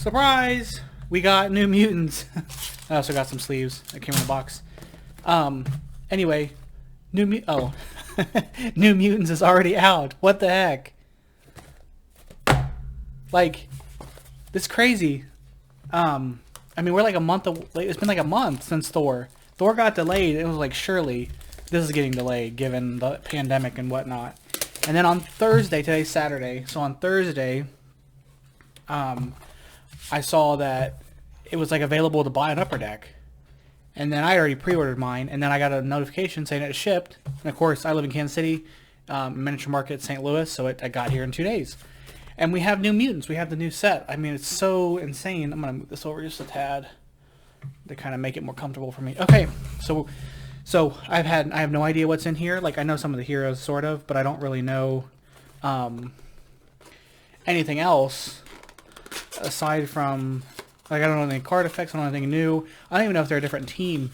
Surprise! We got New Mutants. I also got some sleeves that came in the box. Anyway, New Mutants is already out. What the heck? Like, this is crazy. I mean, we're like a month. It's been like a month since Thor. Thor got delayed. It was like, surely this is getting delayed given the pandemic and whatnot. And then on Thursday, today's Saturday. So on Thursday, I saw that it was like available to buy on Upper Deck. And then I already pre-ordered mine, and then I got a notification saying it shipped. And of course, I live in Kansas City, miniature market, St. Louis, so I got here in 2 days. And we have New Mutants. We have the new set. I mean, it's so insane. I'm gonna move this over just a tad to kind of make it more comfortable for me. Okay, so I have no idea what's in here. Like, I know some of the heroes, sort of, but I don't really know anything else aside from, like, I don't know any card effects. I don't know anything new. I don't even know if they're a different team.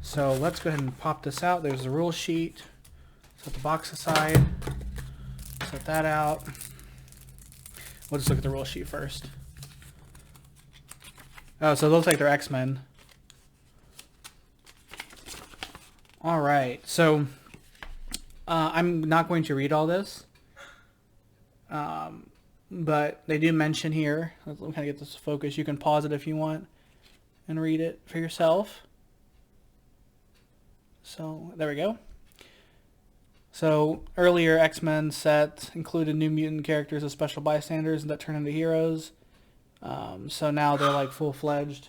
So let's go ahead and pop this out. There's the rule sheet. Set the box aside. Set that out. We'll just look at the rule sheet first. Oh, so it looks like they're X-Men. Alright, so I'm not going to read all this. But they do mention here, let me kind of get this to focus. You can pause it if you want and read it for yourself. So there we go. So earlier X-Men set included New Mutant characters as special bystanders that turn into heroes. So now they're like full-fledged.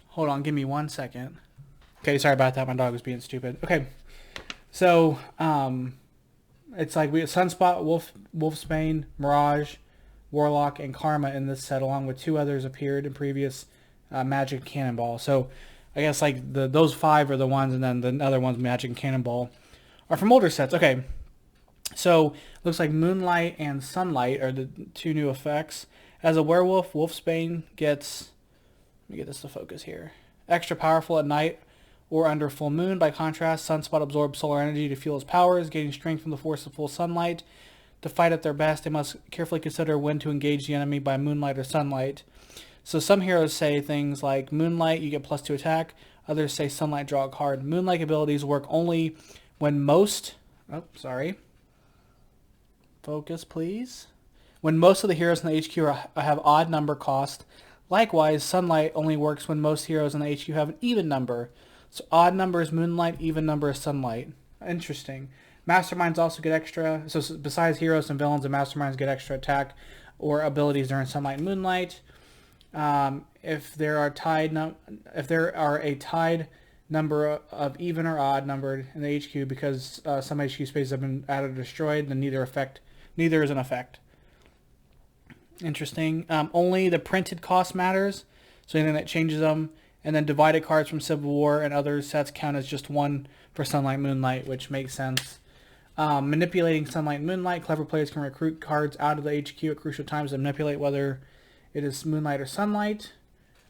Hold on, give me 1 second. Okay, sorry about that. My dog was being stupid. Okay, so it's like we have Sunspot, Wolfsbane, Mirage, Warlock, and Karma in this set, along with 2 others appeared in previous Magic Cannonball. So I guess like those 5 are the ones, and then the other ones, Magic and Cannonball, are from older sets. Okay, so looks like Moonlight and Sunlight are the 2 new effects. As a werewolf, Wolfsbane gets, let me get this to focus here, extra powerful at night or under full moon. By contrast, Sunspot absorbs solar energy to fuel his powers, gaining strength from the force of full sunlight. To fight at their best, they must carefully consider when to engage the enemy by moonlight or sunlight. So some heroes say things like Moonlight, you get +2 attack. Others say Sunlight, draw a card. Moonlight abilities work only when most... Oh, sorry. Focus, please. When most of the heroes in the HQ have odd number cost. Likewise, Sunlight only works when most heroes in the HQ have an even number. So odd number is Moonlight, even number is Sunlight. Interesting. Masterminds also get extra. So besides heroes and villains, the masterminds get extra attack or abilities during Sunlight and Moonlight. If there are a tied number of even or odd numbered in the HQ because some HQ spaces have been added or destroyed, then neither is an effect. Interesting. Only the printed cost matters. So anything that changes them. And then divided cards from Civil War and other sets count as just 1 for Sunlight Moonlight, which makes sense. Manipulating Sunlight and Moonlight. Clever players can recruit cards out of the HQ at crucial times and manipulate whether it is Moonlight or Sunlight.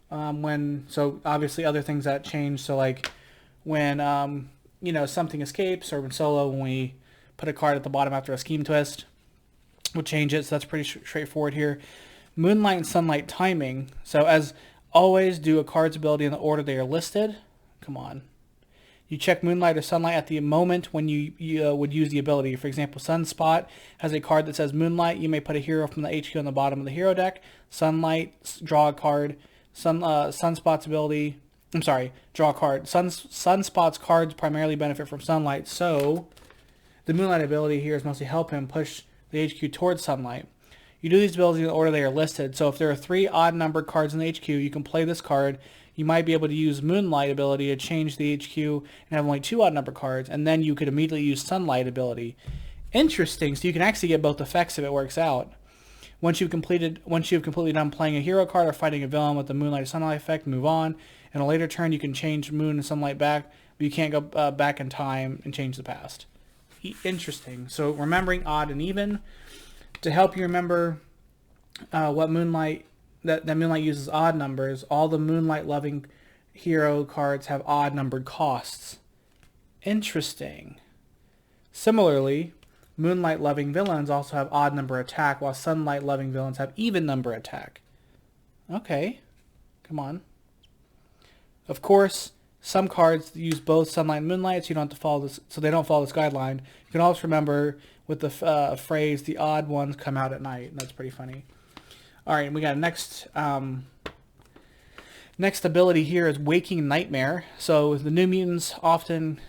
So obviously other things that change. So like when, something escapes, or when Solo, when we put a card at the bottom after a scheme twist, we'll change it. So that's pretty straightforward here. Moonlight and Sunlight timing. So as always, do a card's ability in the order they are listed. Come on. You check Moonlight or Sunlight at the moment when you would use the ability. For example, Sunspot has a card that says Moonlight. You may put a hero from the HQ on the bottom of the hero deck. Sunlight, draw a card. Sunspot's ability... I'm sorry, draw a card. Sunspot's cards primarily benefit from Sunlight, so the Moonlight ability here is mostly help him push the HQ towards Sunlight. You do these abilities in the order they are listed. So if there are 3 odd-numbered cards in the HQ, you can play this card. You might be able to use Moonlight ability to change the HQ and have only 2 odd-numbered cards, and then you could immediately use Sunlight ability. Interesting. So you can actually get both effects if it works out. Once you've completely done playing a hero card or fighting a villain with the Moonlight or Sunlight effect, move on. In a later turn, you can change Moon and Sunlight back, but you can't go back in time and change the past. Interesting. So remembering odd and even. To help you remember what Moonlight, that Moonlight uses odd numbers, all the Moonlight loving hero cards have odd numbered costs. Interesting. Similarly, Moonlight loving villains also have odd number attack, while Sunlight loving villains have even number attack. Okay. Come on. Of course, some cards use both Sunlight and Moonlight, so you don't have to follow this. So they don't follow this guideline. You can also remember with the phrase, "The odd ones come out at night." And that's pretty funny. All right, we got next. Next ability here is Waking Nightmare. So the New Mutants often...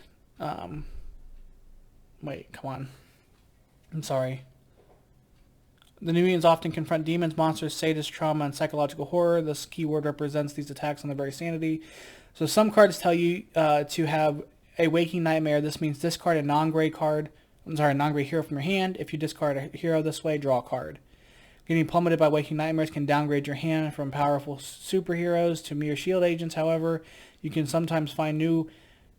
wait, come on. I'm sorry. The New Mutants often confront demons, monsters, sadists, trauma, and psychological horror. This keyword represents these attacks on their very sanity. So some cards tell you to have a Waking Nightmare. This means discard a non-gray card. I'm sorry, a non-gray hero from your hand. If you discard a hero this way, draw a card. Getting plummeted by Waking Nightmares can downgrade your hand from powerful superheroes to mere shield agents. However, you can sometimes find new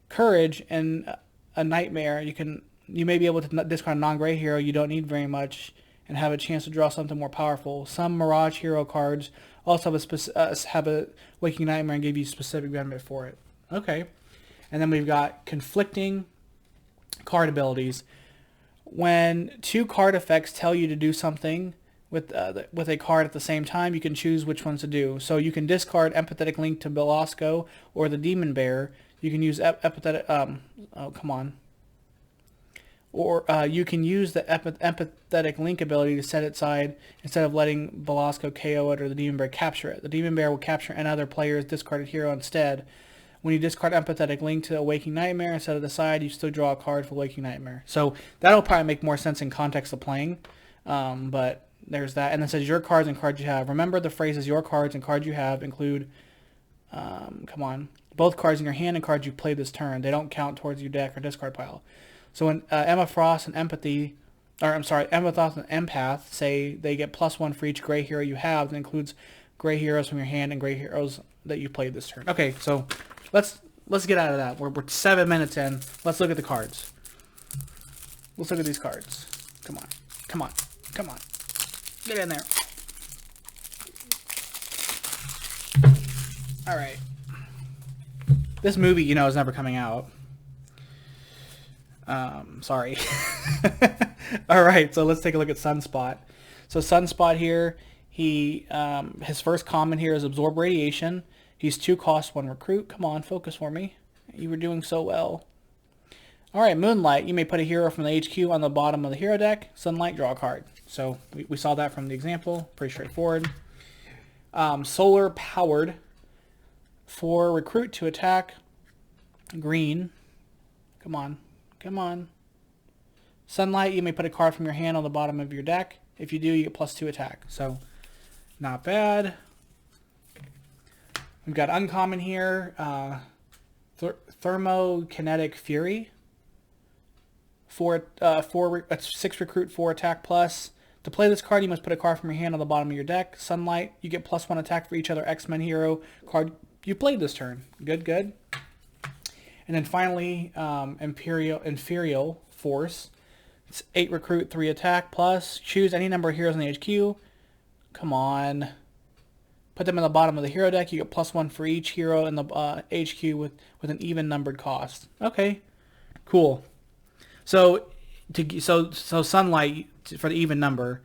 courage in a nightmare. You may be able to discard a non-gray hero you don't need very much and have a chance to draw something more powerful. Some Mirage hero cards also have a Waking Nightmare and give you specific benefit for it. Okay. And then we've got conflicting card abilities. When two card effects tell you to do something with a card at the same time, you can choose which ones to do. So you can discard Empathetic Link to Belasco or the Demon Bear. You can use Or you can use the Empathetic Link ability to set it aside instead of letting Belasco KO it or the Demon Bear capture it. The Demon Bear will capture another player's discarded hero instead. When you discard Empathetic Link to a Waking Nightmare and set it aside, you still draw a card for Waking Nightmare. So that'll probably make more sense in context of playing, but there's that. And it says your cards and cards you have. Remember the phrases your cards and cards you have include, both cards in your hand and cards you played this turn. They don't count towards your deck or discard pile. So when Emma Frost and Empathos and Empath say they get +1 for each gray hero you have, that includes gray heroes from your hand and gray heroes that you played this turn. Okay, so let's get out of that. We're 7 minutes in. Let's look at the cards. Let's look at these cards. Come on. Come on. Come on. Get in there. All right. This movie, is never coming out. Sorry. All right, so let's take a look at Sunspot. So Sunspot here, his first common here is Absorb Radiation. He's 2 cost, 1 recruit. Come on, focus for me. You were doing so well. All right, Moonlight. You may put a hero from the HQ on the bottom of the hero deck. Sunlight, draw a card. So we saw that from the example. Pretty straightforward. Solar Powered. 4 recruit to attack. Green. Come on. Come on. Sunlight, you may put a card from your hand on the bottom of your deck. If you do, you get +2 attack. So, not bad. We've got uncommon here. Thermokinetic Fury. 6 recruit, 4 attack plus. To play this card, you must put a card from your hand on the bottom of your deck. Sunlight, you get +1 attack for each other XMen hero card you played this turn. Good, good. And then finally, Imperial Force. It's 8 recruit, 3 attack plus. Choose any number of heroes in the HQ. Come on. Put them in the bottom of the hero deck. You get +1 for each hero in the HQ with an even numbered cost. Okay, cool. So Sunlight for the even number,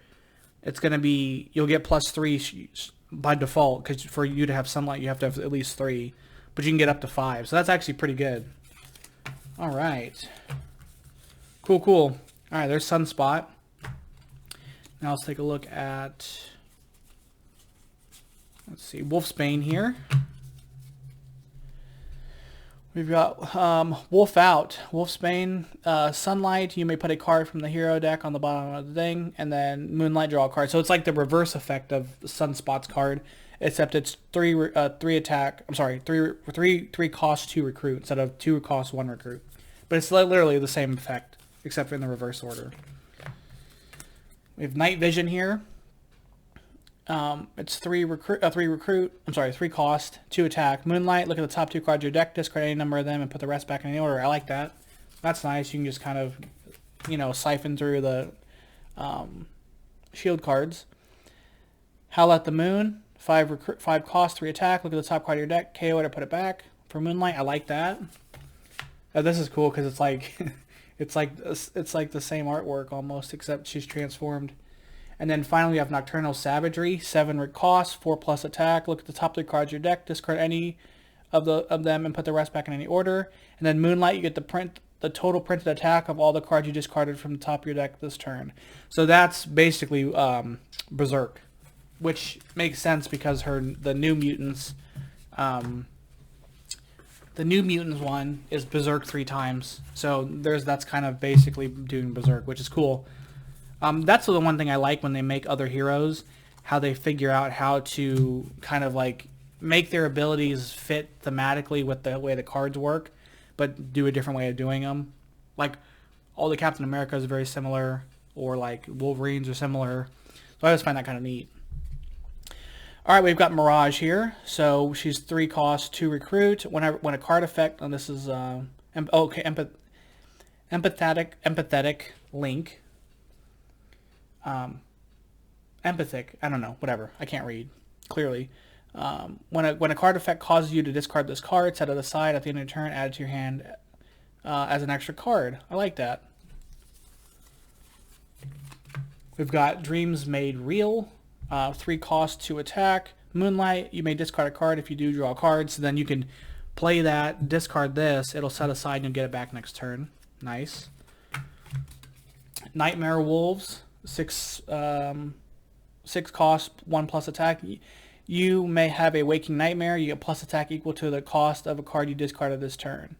it's gonna be you'll get +3 by default because for you to have Sunlight you have to have at least 3, but you can get up to 5. So that's actually pretty good. All right, cool. All right, there's Sunspot. Now let's take a look at. Let's see, Wolfsbane here. We've got Wolf Out. Wolfsbane, Sunlight, you may put a card from the hero deck on the bottom of the thing, and then Moonlight, draw a card. So it's like the reverse effect of Sunspot's card, except it's 3 attack. I'm sorry, 3 cost 2 recruit instead of 2 cost 1 recruit. But it's literally the same effect, except for in the reverse order. We have Night Vision here. It's 3 cost, 2 attack. Moonlight, look at the top 2 cards of your deck, discard any number of them, and put the rest back in the order. I like that. That's nice. You can just kind of, siphon through the shield cards. Howl at the Moon, 5 cost, 3 attack. Look at the top card of your deck, KO it or put it back. For Moonlight, I like that. This is cool because it's like, it's like the same artwork almost, except she's transformed. And then finally we have Nocturnal Savagery, 7 cost, 4+ attack. Look at the top 3 cards of your deck, discard any of them and put the rest back in any order. And then Moonlight, you get the total printed attack of all the cards you discarded from the top of your deck this turn. So that's basically Berserk, which makes sense because the New Mutants one is Berserk 3 times. So that's kind of basically doing Berserk, which is cool. That's the one thing I like when they make other heroes, how they figure out how to kind of like make their abilities fit thematically with the way the cards work, but do a different way of doing them. Like all the Captain Americas are very similar, or like Wolverines are similar. So I always find that kind of neat. All right, we've got Mirage here. So she's 3 cost, 2 recruit. When a card effect, and this is empathetic link. Empathic. I don't know. Whatever. I can't read clearly. When a card effect causes you to discard this card, set it aside at the end of your turn, add it to your hand as an extra card. I like that. We've got Dreams Made Real, 3 cost, 2 attack. Moonlight, you may discard a card. If you do, draw a card. So then you can play that, discard this. It'll set aside and you'll get it back next turn. Nice. Nightmare Wolves, 6 cost, 1+ attack. You may have a Waking Nightmare. You get plus attack equal to the cost of a card you discarded this turn.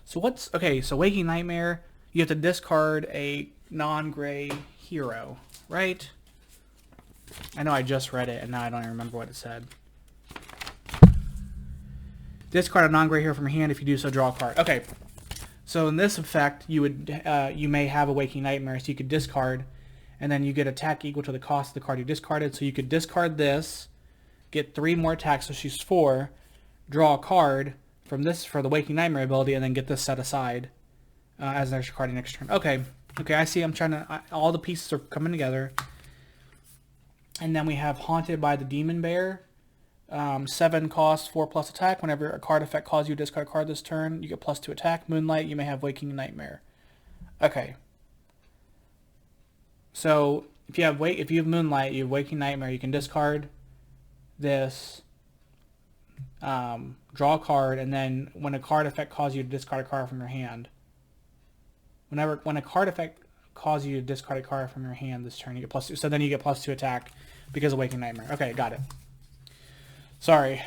So so Waking Nightmare, you have to discard a non-gray hero, right? I know I just read it and now I don't even remember what it said. Discard a non-gray hero from your hand. If you do so, draw a card. Okay. So in this effect, you may have a Waking Nightmare, so you could discard, and then you get attack equal to the cost of the card you discarded. So you could discard this, get 3 more attacks, so she's 4, draw a card from this for the Waking Nightmare ability, and then get this set aside as an extra card next turn. Okay, I see. All the pieces are coming together. And then we have Haunted by the Demon Bear. 7 cost, 4+ attack. Whenever a card effect causes you to discard a card this turn, you get +2 attack. Moonlight, you may have Waking Nightmare. Okay. So if you have Moonlight, you have Waking Nightmare, you can discard this, draw a card, and then when a card effect causes you to discard a card from your hand, when a card effect causes you to discard a card from your hand this turn, you get +2. So then you get +2 attack because of Waking Nightmare. Okay, got it. Sorry.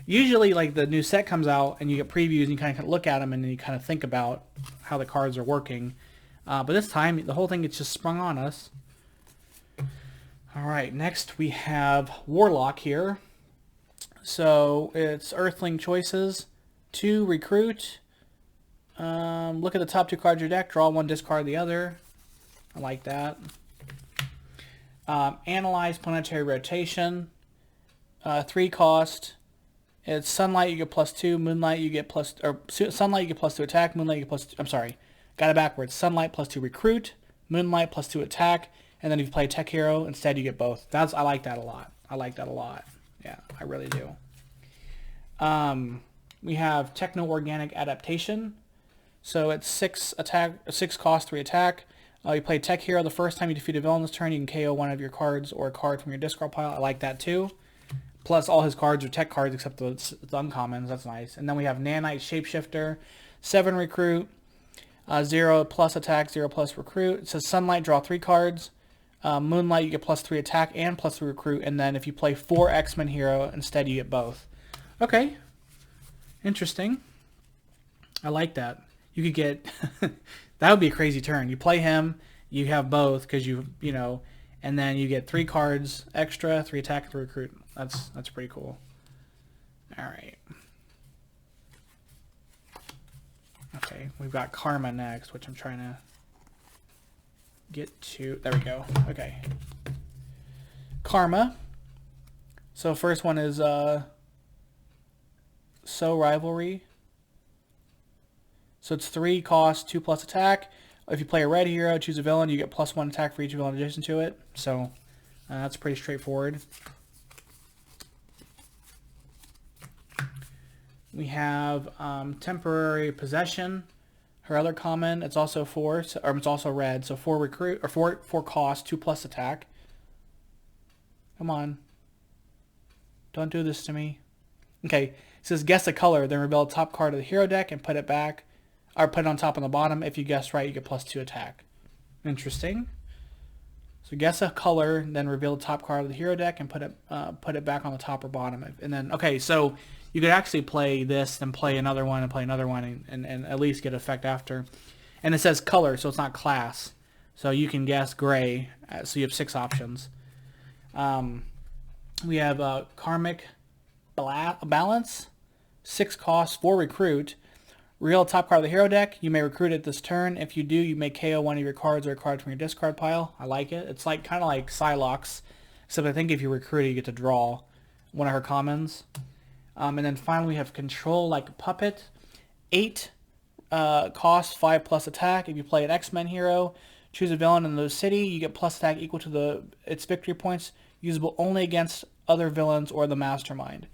Usually, like, the new set comes out and you get previews and you kind of look at them and then you kind of think about how the cards are working. But this time, the whole thing gets just sprung on us. All right, next we have Warlock here. So it's Earthling choices. 2 recruit. Look at the top 2 cards of your deck. Draw 1, discard the other. I like that. Analyze planetary rotation. 3 cost. It's Sunlight, you get +2. Moonlight, you get Sunlight, you get +2 attack. Moonlight, you get +2. I'm sorry, got it backwards. Sunlight +2 recruit. Moonlight +2 attack. And then if you play Tech Hero, instead you get both. I like that a lot. Yeah, I really do. We have Techno-Organic Adaptation. So it's 6 cost, 3 attack. You play Tech Hero. The first time you defeat a villain this turn, you can KO one of your cards or a card from your discard pile. I like that too. Plus all his cards are tech cards except the uncommons. That's nice. And then we have Nanite Shapeshifter. 7 recruit. 0+ attack, 0+ recruit. It says Sunlight, draw 3 cards. Moonlight, you get +3 attack and +3 recruit. And then if you play 4 X-Men hero, instead you get both. Okay. Interesting. I like that. You could get... that would be a crazy turn. You play him, you have both because you know, and then you get 3 cards extra, 3 attack, 3 recruit. That's pretty cool. All right. Okay, we've got Karma next, which I'm trying to get to. There we go. Okay. Karma. So first one is So Rivalry. So it's 3 cost, 2+ attack. If you play a red hero, choose a villain, you get +1 attack for each villain adjacent to it. So that's pretty straightforward. We have Temporary Possession. Her other common, it's also 4, or it's also red. So 4 recruit or 4 cost, 2+ attack. Come on. Don't do this to me. Okay. It says guess a color, then reveal the top card of the hero deck and put it back. Or put it on top and the bottom. If you guess right, you get +2 attack. Interesting. So guess a color, then reveal the top card of the hero deck and put it back on the top or bottom. And then, okay, so you could actually play this, then play another one, and play another one, and at least get effect after. And it says color, so it's not class. So you can guess gray, so you have 6 options. We have Karmic Balance, 6 costs, 4 recruit. Reveal top card of the hero deck. You may recruit it this turn. If you do, you may KO one of your cards or a card from your discard pile. I like it. It's like kind of like Psylocke, except I think if you recruit it, you get to draw one of her commons. And then finally, we have Control like a Puppet. 8 cost, 5+ attack. If you play an XMen hero, choose a villain in the city. You get plus attack equal to its victory points, usable only against other villains or the mastermind.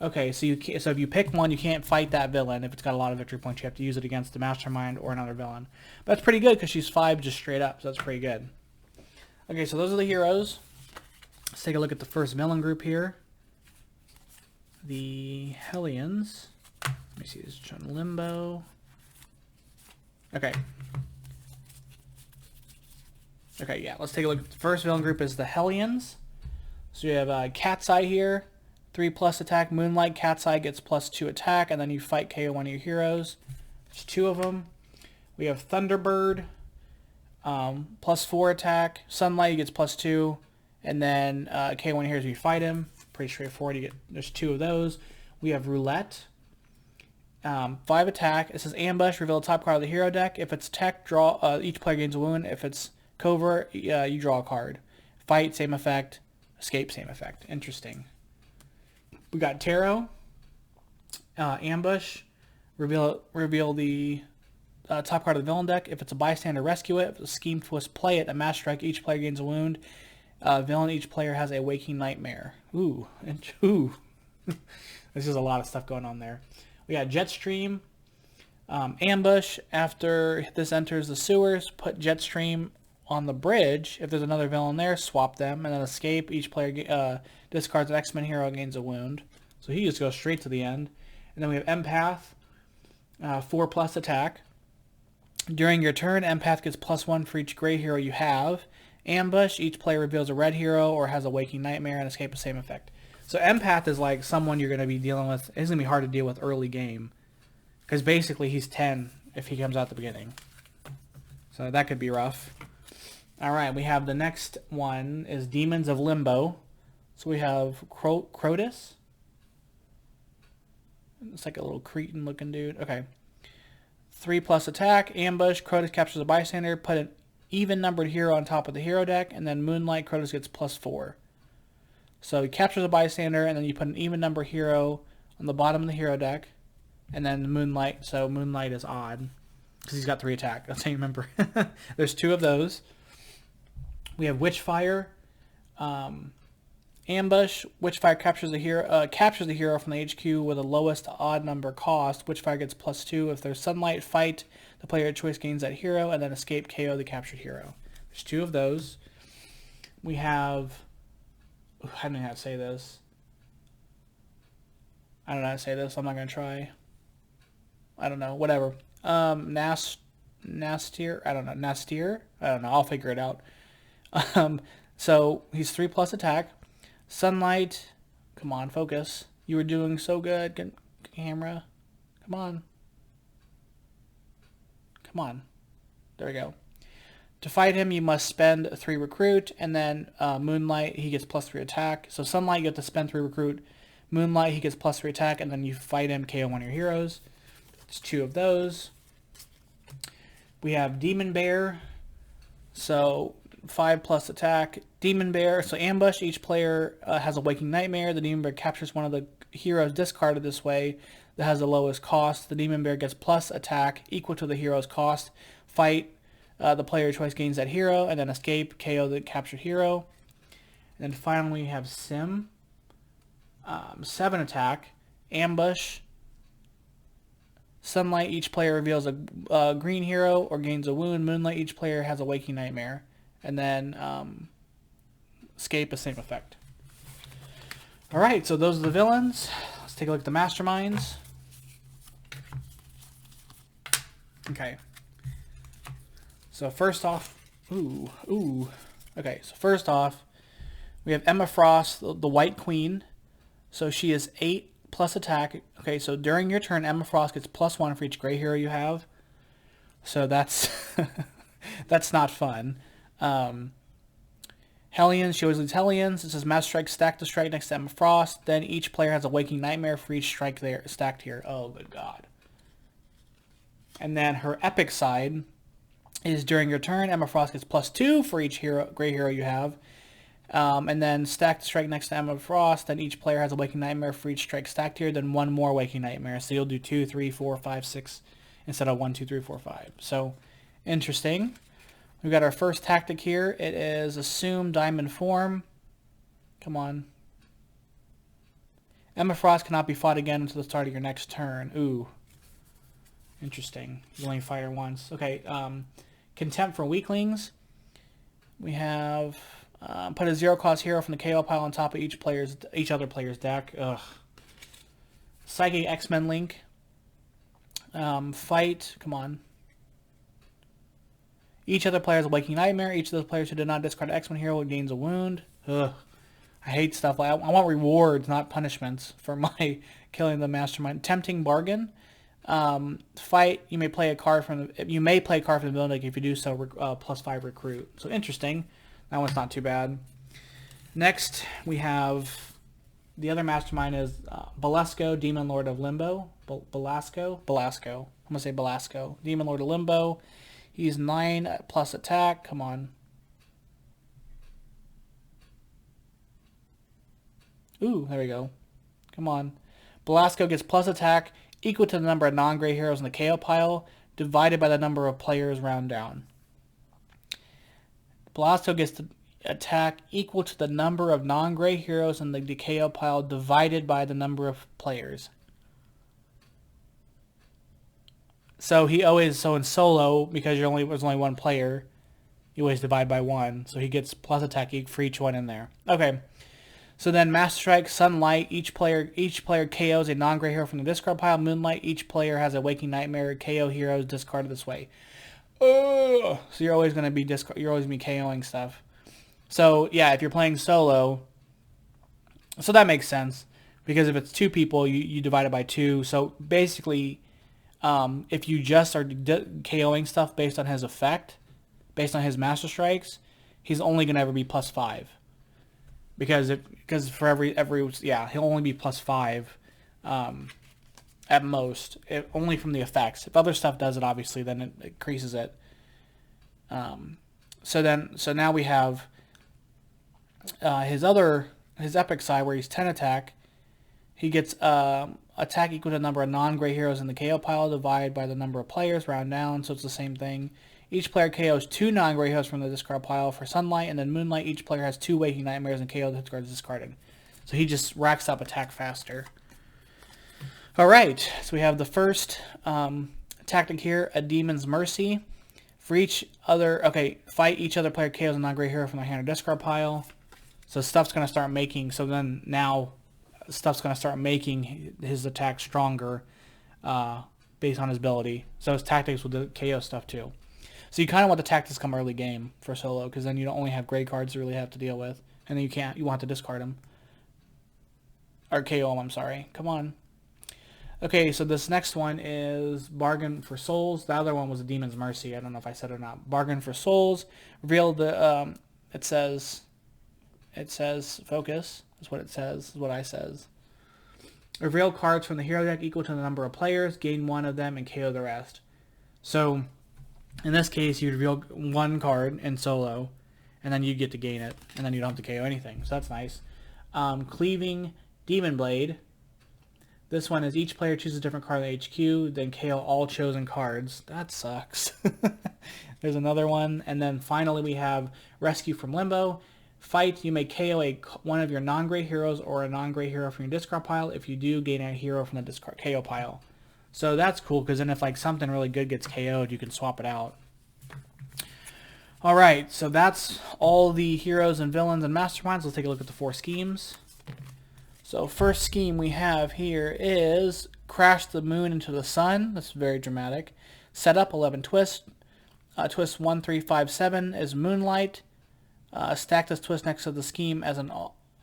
Okay, so if you pick one, you can't fight that villain. If it's got a lot of victory points, you have to use it against the mastermind or another villain. But that's pretty good because she's 5 just straight up, so that's pretty good. Okay, so those are the heroes. Let's take a look at the first villain group here. The Hellions. Let me see, this is on Limbo. Okay. Okay, yeah, let's take a look. The first villain group is the Hellions. So you have Cat's Eye here. 3+ attack. Moonlight. Cat's Eye gets +2 attack, and then you fight KO one of your heroes. There's 2 of them. We have Thunderbird. +4 attack. Sunlight gets +2, and then KO one of your heroes. You fight him. Pretty straightforward. There's 2 of those. We have Roulette. 5 attack. It says Ambush. Reveal the top card of the hero deck. If it's tech, draw. Each player gains a wound. If it's covert, you draw a card. Fight, same effect. Escape, same effect. Interesting. We got Tarot, Ambush, reveal the top card of the villain deck. If it's a bystander, rescue it. If it's a scheme twist, play it. A mass strike, each player gains a wound. Villain, each player has a waking nightmare. Ooh. This is a lot of stuff going on there. We got Jetstream, Ambush. After this enters the sewers, put Jetstream on the bridge. If there's another villain there, swap them. And then Escape, each player discards an X-Men hero and gains a wound. So he just goes straight to the end. And then we have Empath, 4+ attack. During your turn, Empath gets +1 for each gray hero you have. Ambush, each player reveals a red hero or has a waking nightmare, and Escape the same effect. So Empath is like someone you're going to be dealing with. It's going to be hard to deal with early game. Because basically he's 10 if he comes out at the beginning. So that could be rough. Alright, we have the next one is Demons of Limbo. So we have Crotus. It's like a little Cretan looking dude. Okay. 3+ attack, Ambush, Crotus captures a bystander, put an even numbered hero on top of the hero deck, and then Moonlight, Crotus gets +4. So he captures a bystander, and then you put an even number hero on the bottom of the hero deck, and then Moonlight. So Moonlight is odd because he's got 3 attack. That's how you remember. There's 2 of those. We have Witchfire, Ambush. Witchfire captures the hero from the HQ with the lowest odd number cost. Witchfire gets +2. If there's Sunlight, fight. The player of choice gains that hero, and then Escape, KO the captured hero. There's 2 of those. We have. I don't know how to say this. I'm not gonna try. I don't know. Whatever. Nastir. I don't know. Nastir. I don't know. I'll figure it out. So he's 3+ attack. Sunlight, come on, focus. You were doing so good, camera. Come on. There we go. To fight him, you must spend 3 recruit, and then Moonlight, he gets +3 attack. So Sunlight, you have to spend 3 recruit. Moonlight, he gets +3 attack, and then you fight him, KO one of your heroes. It's 2 of those. We have Demon Bear. So 5+ attack. Demon Bear. So Ambush. Each player has a waking nightmare. The Demon Bear captures one of the heroes discarded this way that has the lowest cost. The Demon Bear gets + attack equal to the hero's cost. Fight. The player of choice gains that hero, and then Escape, KO the captured hero. And then finally we have Sim. 7 attack. Ambush. Sunlight, each player reveals a green hero or gains a wound. Moonlight, each player has a waking nightmare. And then Escape, the same effect. All right, so those are the villains. Let's take a look at the masterminds. Okay. So first off, Okay, so first off, we have Emma Frost, the White Queen. So she is 8 plus attack. Okay, so during your turn, Emma Frost gets +1 for each gray hero you have. So that's that's not fun. Hellions, she always leads Hellions. It says Master Strike stacked to strike next to Emma Frost. Then each player has a Waking Nightmare for each strike there stacked here. Oh, good God. And then her epic side is during your turn, Emma Frost gets +2 for each gray hero you have. And then stacked to strike next to Emma Frost. Then each player has a Waking Nightmare for each strike stacked here. Then one more Waking Nightmare. So you'll do 2, 3, 4, 5, 6 instead of 1, 2, 3, 4, 5. So interesting. We've got our first tactic here. It is assume diamond form. Come on. Emma Frost cannot be fought again until the start of your next turn. Ooh. Interesting. You only fire once. Okay. Contempt for weaklings. We have put a 0-cost hero from the KO pile on top of each other player's deck. Ugh. Psychic XMen link. Fight. Come on. Each other player has a Waking Nightmare. Each of those players who did not discard an X-Men hero gains a wound. Ugh. I hate stuff like I want rewards, not punishments for my killing the mastermind. Tempting bargain. Fight. You may play a card from the building deck. If you do so, +5 recruit. So interesting. That one's not too bad. Next, we have the other mastermind is Belasco, Demon Lord of Limbo. Belasco. I'm gonna say Belasco, Demon Lord of Limbo. He's 9 plus attack. Come on. Ooh, there we go. Come on. Belasco gets plus attack equal to the number of non-gray heroes in the KO pile divided by the number of players round down. Belasco gets the attack equal to the number of non-gray heroes in the KO pile divided by the number of players. So in solo, because there's only one player, you always divide by 1. So he gets plus attack for each one in there. Okay. So then Master Strike, Sunlight, each player KOs a non-gray hero from the discard pile. Moonlight, each player has a Waking Nightmare. KO heroes discarded this way. So you're always gonna be KOing stuff. So yeah, if you're playing solo, so that makes sense because if it's 2 people, you divide it by 2. So basically, if you just are KOing stuff based on his effect, based on his Master Strikes, he's only gonna ever be +5. Because for every he'll only be +5 at most, only from the effects. If other stuff does it, obviously, then it increases it. So now we have his epic side where he's 10 attack. He gets attack equal to the number of non-gray heroes in the KO pile divided by the number of players round down. So it's the same thing. Each player KOs 2 non-gray heroes from the discard pile. For Sunlight and then Moonlight, each player has 2 Waking Nightmares and KO discard is discarded. So he just racks up attack faster. Alright, so we have the first tactic here, a Demon's Mercy. For each other, fight each other player KOs a non-gray hero from the hand or discard pile. So stuff's going to start making, stuff's going to start making his attack stronger based on his ability. So his tactics with the KO stuff too. So you kind of want the tactics come early game for solo, because then you don't only have gray cards to really have to deal with, and then you want to discard them. Or KO them, I'm sorry. Come on. Okay, so this next one is Bargain for Souls. The other one was a Demon's Mercy. I don't know if I said it or not. Bargain for Souls. Reveal the, it says focus, is what it says, is what I says. Reveal cards from the hero deck equal to the number of players, gain 1 of them, and KO the rest. So in this case, you reveal 1 card in solo, and then you get to gain it, and then you don't have to KO anything. So that's nice. Cleaving Demon Blade. This one is each player chooses a different card in the HQ, then KO all chosen cards. That sucks. There's another one. And then finally we have Rescue from Limbo. Fight, you may KO one of your non-gray heroes or a non-gray hero from your discard pile. If you do, gain a hero from the discard KO pile. So that's cool, because then if something really good gets KO'd, you can swap it out. Alright, so that's all the heroes and villains and masterminds. Let's take a look at the 4 schemes. So first scheme we have here is crash the moon into the sun. That's very dramatic. Set up 11 twist. Twist 1, 3, 5, 7 is moonlight. Stack this twist next to the scheme as an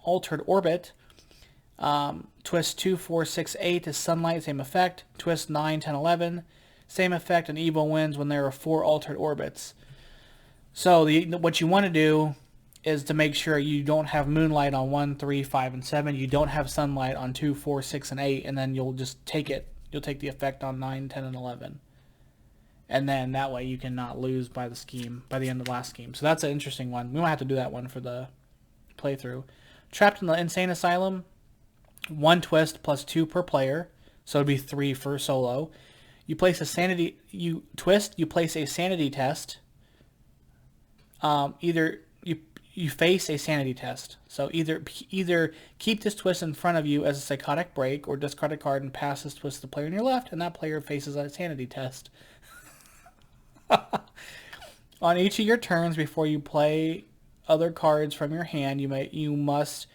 altered orbit. Twist 2, 4, 6, 8 is sunlight, same effect. Twist 9, 10, 11, same effect, and evil wins when there are 4 altered orbits. So what you want to do is to make sure you don't have moonlight on 1, 3, 5, and 7. You don't have sunlight on 2, 4, 6, and 8, and then you'll just take it. You'll take the effect on 9, 10, and 11. And then that way you cannot lose by the end of the last scheme. So that's an interesting one. We might have to do that one for the playthrough. Trapped in the Insane Asylum, 1 twist plus 2 per player. So it'd be 3 for solo. You place a sanity place a sanity test. Either you face a sanity test. So either keep this twist in front of you as a psychotic break, or discard a card and pass this twist to the player on your left, and that player faces a sanity test. On each of your turns before you play other cards from your hand, you must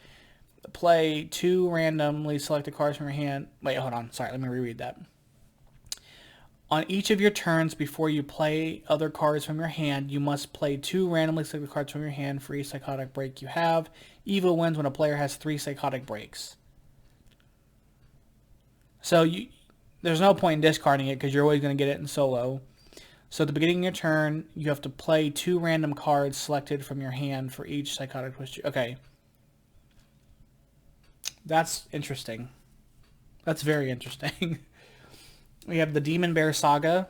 play 2 randomly selected cards from your hand. Wait, hold on. Sorry, let me reread that. On each of your turns before you play other cards from your hand, you must play 2 randomly selected cards from your hand for each psychotic break you have. Evil wins when a player has 3 psychotic breaks. So there's no point in discarding it because you're always going to get it in solo. So at the beginning of your turn, you have to play 2 random cards selected from your hand for each psychotic twist. Okay. That's interesting. That's very interesting. We have the Demon Bear Saga.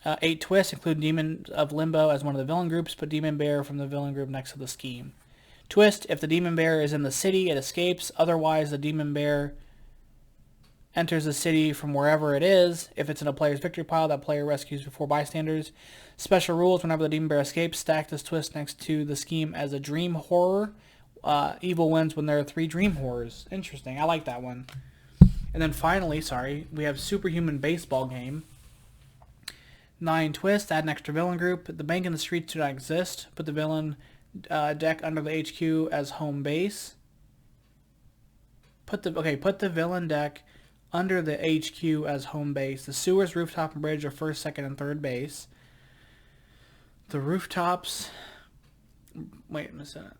8 twists, include Demon of Limbo as one of the villain groups. Put Demon Bear from the villain group next to the scheme. Twist, if the Demon Bear is in the city, it escapes. Otherwise, the Demon Bear enters the city from wherever it is. If it's in a player's victory pile, that player rescues before bystanders. Special rules, whenever the Demon Bear escapes, stack this twist next to the scheme as a dream horror. Evil wins when there are 3 dream horrors. Interesting. I like that one. And then finally, we have Superhuman Baseball Game. 9 twists, add an extra villain group. The bank and the streets do not exist. Put the villain deck under the HQ as home base. Put the villain deck under the HQ as home base. The sewers, rooftop, and bridge are first, second, and third base. The rooftops... Wait a minute.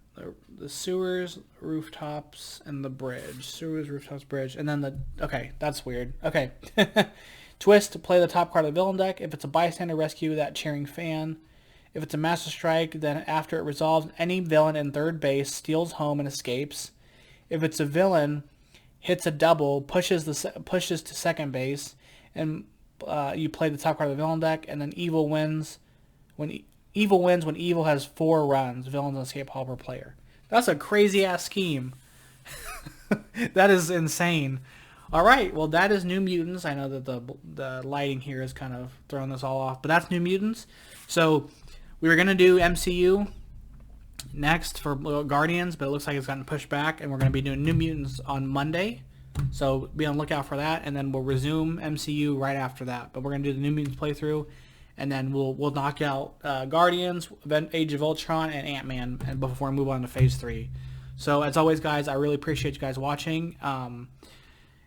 The sewers, rooftops, and the bridge. Sewers, rooftops, bridge. And then okay, that's weird. Okay. Twist, play the top card of the villain deck. If it's a bystander, rescue that cheering fan. If it's a Master Strike, then after it resolves, any villain in third base steals home and escapes. If it's a villain, hits a double, pushes to second base, and you play the top card of the villain deck, and then Evil wins when Evil has 4 runs. Villains escape all per player. That's a crazy ass scheme. That is insane. All right, well that is New Mutants. I know that the lighting here is kind of throwing this all off, but that's New Mutants. So we were gonna do MCU next for Guardians, but it looks like it's gotten pushed back, and we're gonna be doing New Mutants on Monday. So be on the lookout for that, and then we'll resume MCU right after that. But we're gonna do the New Mutants playthrough. And then we'll knock out Guardians, Age of Ultron, and Ant-Man, and before we move on to Phase 3. So as always, guys, I really appreciate you guys watching. And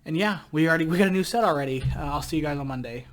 yeah, we got a new set already. I'll see you guys on Monday.